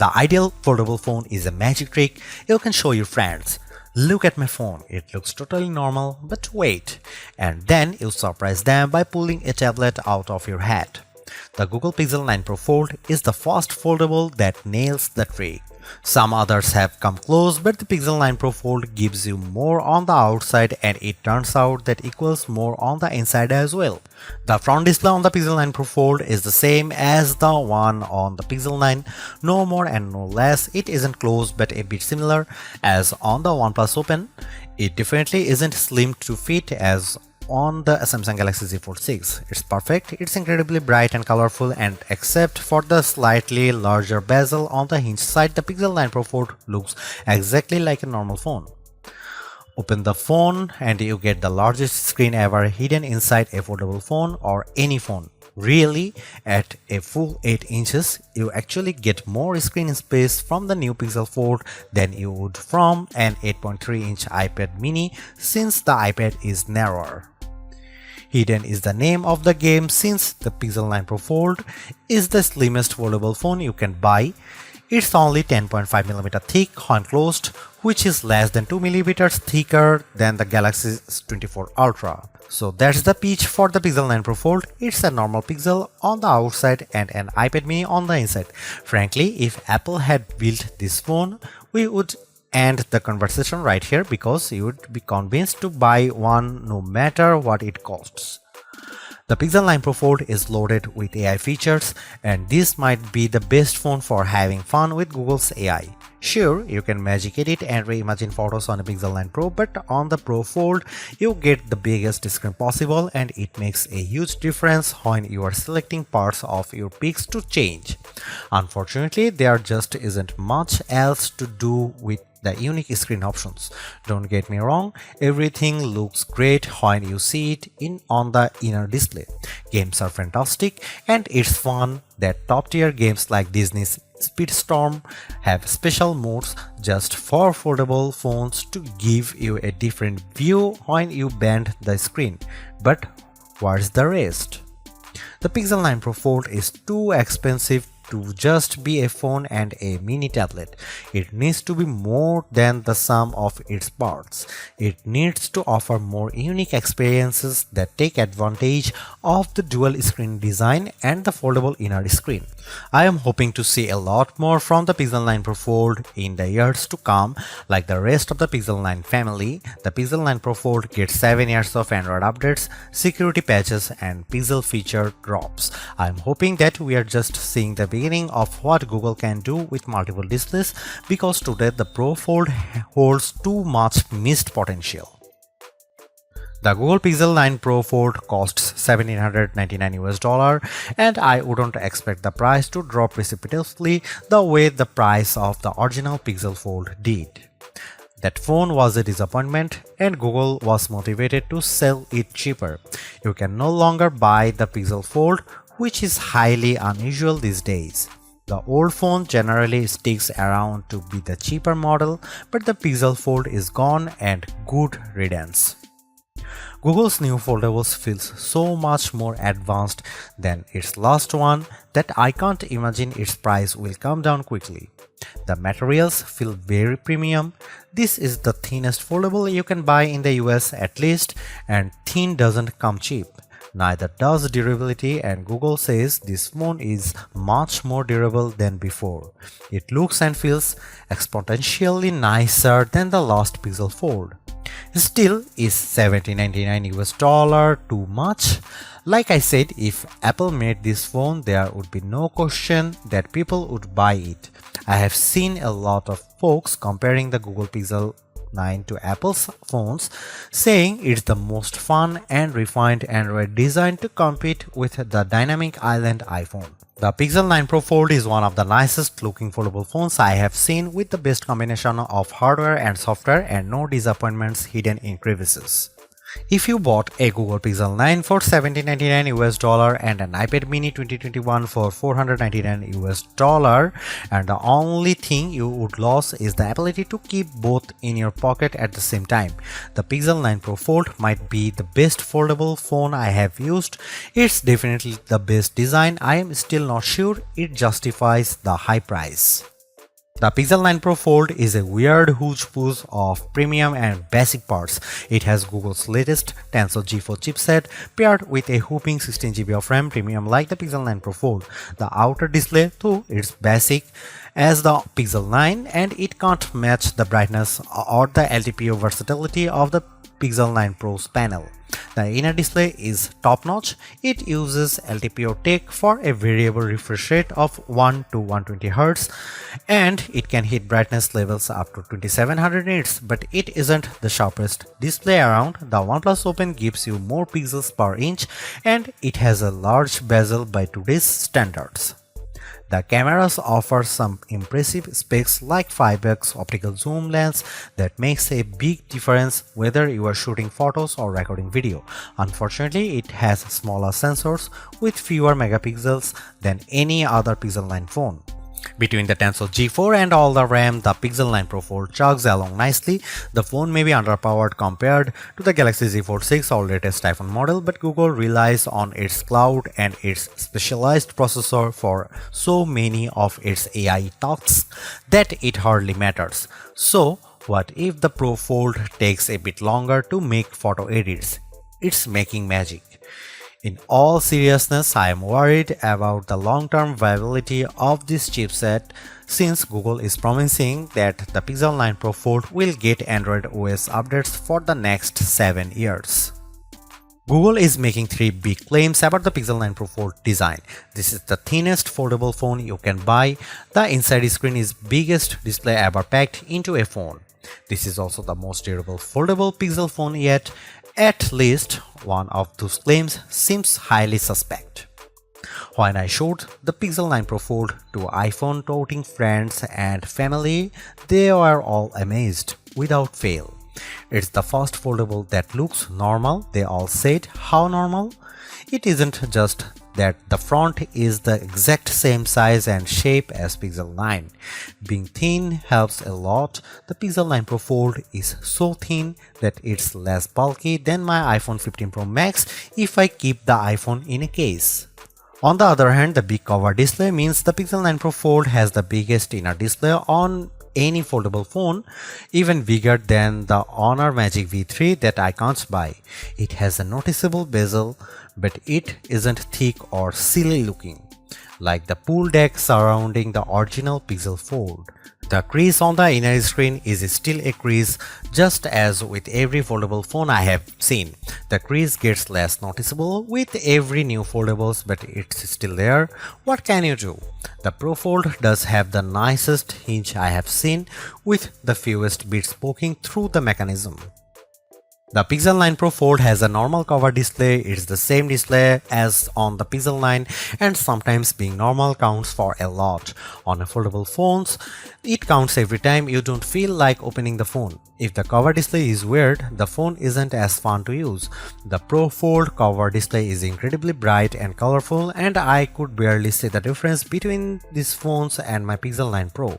The ideal foldable phone is a magic trick you can show your friends. Look at my phone, it looks totally normal, but wait. And then you surprise them by pulling a tablet out of your hat. The Google Pixel 9 Pro Fold is the first foldable that nails the trick. Some others have come close, but the Pixel 9 Pro Fold gives you more on the outside, and it turns out that equals more on the inside as well. The front display on the Pixel 9 Pro Fold is the same as the one on the Pixel 9, no more and no less. It isn't close but a bit similar as on the OnePlus Open. It definitely isn't slim to fit as on the Samsung Galaxy Z Fold 6. It's perfect, it's incredibly bright and colorful, and except for the slightly larger bezel on the hinge side, the Pixel 9 Pro Fold looks exactly like a normal phone. Open the phone and you get the largest screen ever hidden inside a foldable phone or any phone. Really, at a full 8 inches, you actually get more screen space from the new Pixel Fold than you would from an 8.3-inch iPad mini, since the iPad is narrower. Hidden is the name of the game, since the Pixel 9 Pro Fold is the slimmest foldable phone you can buy. It's only 10.5mm thick when closed, which is less than 2mm thicker than the Galaxy S24 Ultra. So that's the pitch for the Pixel 9 Pro Fold. It's a normal Pixel on the outside and an iPad mini on the inside. Frankly, if Apple had built this phone, we would end the conversation right here, because you would be convinced to buy one no matter what it costs. The Pixel 9 Pro Fold is loaded with AI features, and this might be the best phone for having fun with Google's AI. Sure, you can magic edit and reimagine photos on a Pixel 9 Pro, but on the Pro Fold, you get the biggest screen possible, and it makes a huge difference when you are selecting parts of your pics to change. Unfortunately, there just isn't much else to do with the unique screen options. Don't get me wrong, everything looks great when you see it on the inner display. Games are fantastic, and it's fun that top-tier games like Disney's Speedstorm have special modes just for foldable phones to give you a different view when you bend the screen. But where's the rest? The Pixel 9 Pro Fold is too expensive to just be a phone and a mini tablet. It needs to be more than the sum of its parts. It needs to offer more unique experiences that take advantage of the dual screen design and the foldable inner screen. I am hoping to see a lot more from the Pixel 9 Pro Fold in the years to come. Like the rest of the Pixel 9 family, the Pixel 9 Pro Fold gets 7 years of Android updates, security patches, and Pixel feature drops. I am hoping that we are just seeing the beginning of what Google can do with multiple displays, because today the Pro Fold holds too much missed potential. The Google Pixel 9 Pro Fold costs $1,799, and I wouldn't expect the price to drop precipitously the way the price of the original Pixel Fold did. That phone was a disappointment, and Google was motivated to sell it cheaper. You can no longer buy the Pixel Fold, which is highly unusual these days. The old phone generally sticks around to be the cheaper model, but the Pixel Fold is gone, and good riddance. Google's new foldables feels so much more advanced than its last one that I can't imagine its price will come down quickly. The materials feel very premium. This is the thinnest foldable you can buy in the US at least, and thin doesn't come cheap. Neither does durability, and Google says this phone is much more durable than before. It looks and feels exponentially nicer than the last Pixel Fold. Still, is $1,799 too much? Like I said, if Apple made this phone, there would be no question that people would buy it. I have seen a lot of folks comparing the Google Pixel 9 to Apple's phones, saying it's the most fun and refined Android design to compete with the dynamic island iPhone. The Pixel 9 Pro Fold is one of the nicest looking foldable phones I have seen, with the best combination of hardware and software and no disappointments hidden in crevices. If you bought a Google Pixel 9 for $1,799 and an iPad mini 2021 for $499, and the only thing you would lose is the ability to keep both in your pocket at the same time, the Pixel 9 Pro Fold might be the best foldable phone I have used. It's definitely the best design. I am still not sure it justifies the high price. The Pixel 9 Pro Fold is a weird hodgepodge of premium and basic parts. It has Google's latest Tensor G4 chipset paired with a whopping 16GB of RAM, premium like the Pixel 9 Pro Fold. The outer display, though, is basic as the Pixel 9 and it can't match the brightness or the LTPO versatility of the Pixel 9 Pro's panel. The inner display is top-notch. It uses LTPO tech for a variable refresh rate of 1 to 120Hz and it can hit brightness levels up to 2700 nits, but it isn't the sharpest display around. The OnePlus Open gives you more pixels per inch and it has a large bezel by today's standards. The cameras offer some impressive specs like 5x optical zoom lens that makes a big difference whether you are shooting photos or recording video. Unfortunately, it has smaller sensors with fewer megapixels than any other Pixel 9 phone. Between the Tensor G4 and all the RAM, the Pixel 9 Pro Fold chugs along nicely. The phone may be underpowered compared to the Galaxy Z Fold 6 or latest iPhone model, but Google relies on its cloud and its specialized processor for so many of its AI tasks that it hardly matters. So, what if the Pro Fold takes a bit longer to make photo edits? It's making magic. In all seriousness, I am worried about the long-term viability of this chipset since Google is promising that the Pixel 9 Pro Fold will get Android OS updates for the next 7 years. Google is making 3 big claims about the Pixel 9 Pro Fold design. This is the thinnest foldable phone you can buy. The inside screen is biggest display ever packed into a phone. This is also the most durable foldable Pixel phone yet. At least one of those claims seems highly suspect. When I showed the Pixel 9 Pro Fold to iPhone toting friends and family, they were all amazed without fail. It's the first foldable that looks normal. They all said, how normal? It isn't just that the front is the exact same size and shape as Pixel 9. Being thin helps a lot. The Pixel 9 Pro Fold is so thin that it's less bulky than my iPhone 15 Pro Max if I keep the iPhone in a case. On the other hand, the big cover display means the Pixel 9 Pro Fold has the biggest inner display on any foldable phone, even bigger than the Honor Magic V3 that I can't buy. It has a noticeable bezel, but it isn't thick or silly looking, like the pool deck surrounding the original Pixel Fold. The crease on the inner screen is still a crease, just as with every foldable phone I have seen. The crease gets less noticeable with every new foldables, but it's still there. What can you do? The Pro Fold does have the nicest hinge I have seen, with the fewest bits poking through the mechanism. The Pixel 9 Pro Fold has a normal cover display. It's the same display as on the Pixel 9 and sometimes being normal counts for a lot. On a foldable phones, it counts every time you don't feel like opening the phone. If the cover display is weird, the phone isn't as fun to use. The Pro Fold cover display is incredibly bright and colorful and I could barely see the difference between these phones and my Pixel 9 Pro.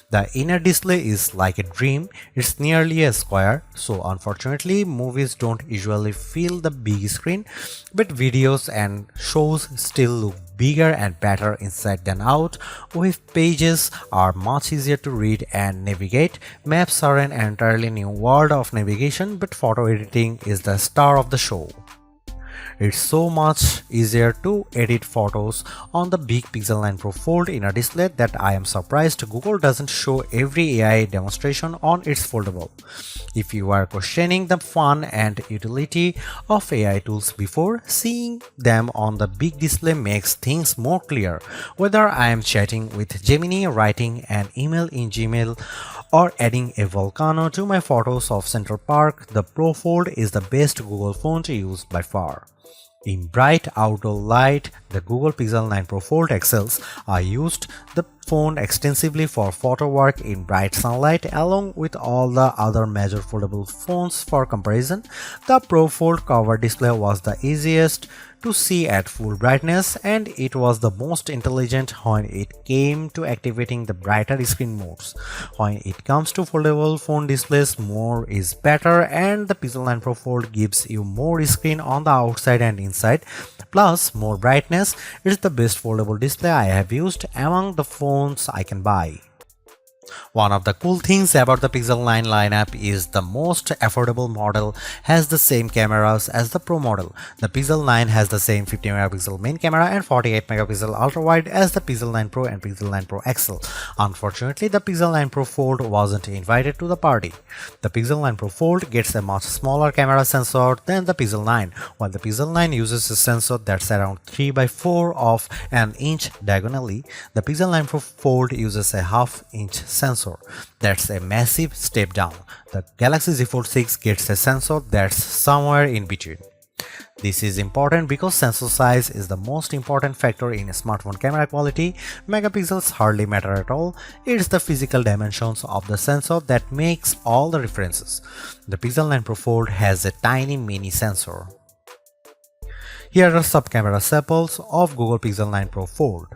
The inner display is like a dream. It's nearly a square, so unfortunately movies don't usually fill the big screen, but videos and shows still look bigger and better inside than out. Web pages are much easier to read and navigate. Maps are an entirely new world of navigation, but photo editing is the star of the show. It's so much easier to edit photos on the big Pixel 9 Pro Fold inner display that I am surprised Google doesn't show every AI demonstration on its foldable. If you are questioning the fun and utility of AI tools before, seeing them on the big display makes things more clear. Whether I am chatting with Gemini, writing an email in Gmail, or adding a volcano to my photos of Central Park, the Pro Fold is the best Google phone to use by far. In bright outdoor light, the Google Pixel 9 Pro Fold excels. I used the phone extensively for photo work in bright sunlight along with all the other major foldable phones for comparison. The Pro Fold cover display was the easiest to see at full brightness and it was the most intelligent when it came to activating the brighter screen modes. When it comes to foldable phone displays, more is better and the Pixel 9 Pro Fold gives you more screen on the outside and inside, plus more brightness. It's the best foldable display I have used among the phones I can buy. One of the cool things about the Pixel 9 lineup is the most affordable model has the same cameras as the Pro model. The Pixel 9 has the same 50 megapixel main camera and 48 megapixel ultra wide as the Pixel 9 Pro and Pixel 9 Pro XL. Unfortunately, the Pixel 9 Pro Fold wasn't invited to the party. The Pixel 9 Pro Fold gets a much smaller camera sensor than the Pixel 9, while the Pixel 9 uses a sensor that's around 3 by 4 of an inch diagonally. The Pixel 9 Pro Fold uses a half-inch sensor. That's a massive step down. The Galaxy Z Fold 6 gets a sensor that's somewhere in between. This is important because sensor size is the most important factor in smartphone camera quality. Megapixels hardly matter at all. It's the physical dimensions of the sensor that makes all the differences. The Pixel 9 Pro Fold has a tiny mini sensor. Here are some camera samples of Google Pixel 9 Pro Fold.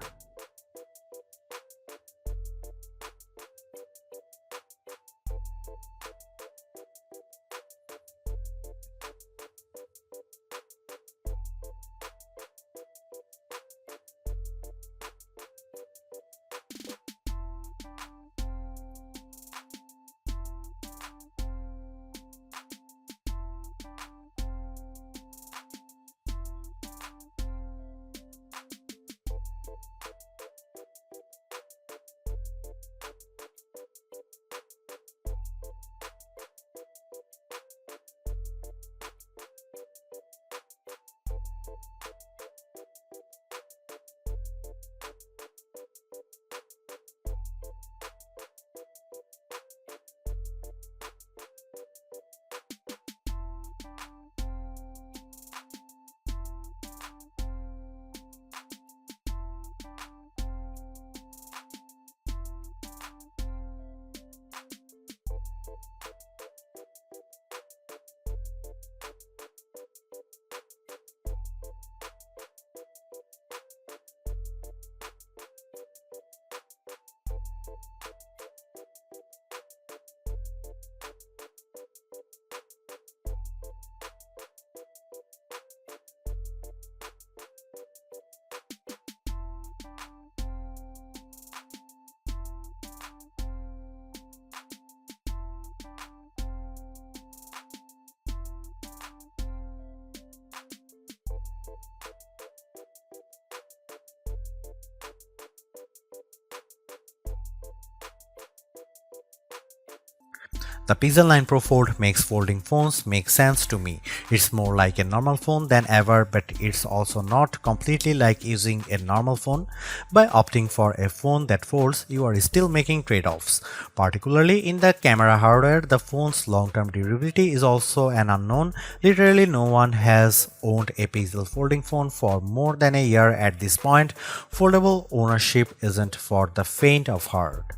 The Pixel 9 Pro Fold makes folding phones make sense to me. It's more like a normal phone than ever, but it's also not completely like using a normal phone. By opting for a phone that folds, you are still making trade-offs. Particularly in the camera hardware, the phone's long-term durability is also an unknown. Literally no one has owned a Pixel folding phone for more than a year at this point. Foldable ownership isn't for the faint of heart.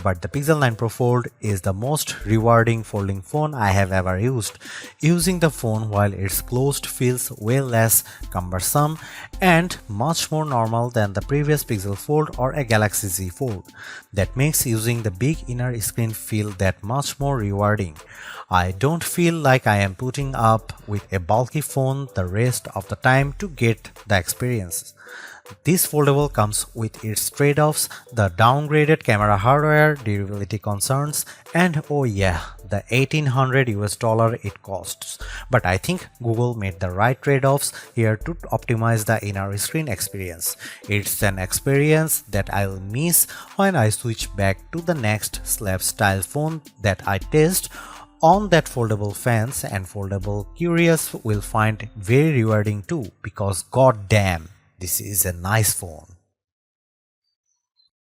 But the Pixel 9 Pro Fold is the most rewarding folding phone I have ever used. Using the phone while it's closed feels way less cumbersome and much more normal than the previous Pixel Fold or a Galaxy Z Fold. That makes using the big inner screen feel that much more rewarding. I don't feel like I am putting up with a bulky phone the rest of the time to get the experience. This foldable comes with its trade-offs, the downgraded camera hardware, durability concerns, and oh yeah, the $1800 it costs. But I think Google made the right trade-offs here to optimize the inner screen experience. It's an experience that I'll miss when I switch back to the next slab style phone that I test on that foldable fans, and foldable curious will find very rewarding too, because goddamn, this is a nice phone.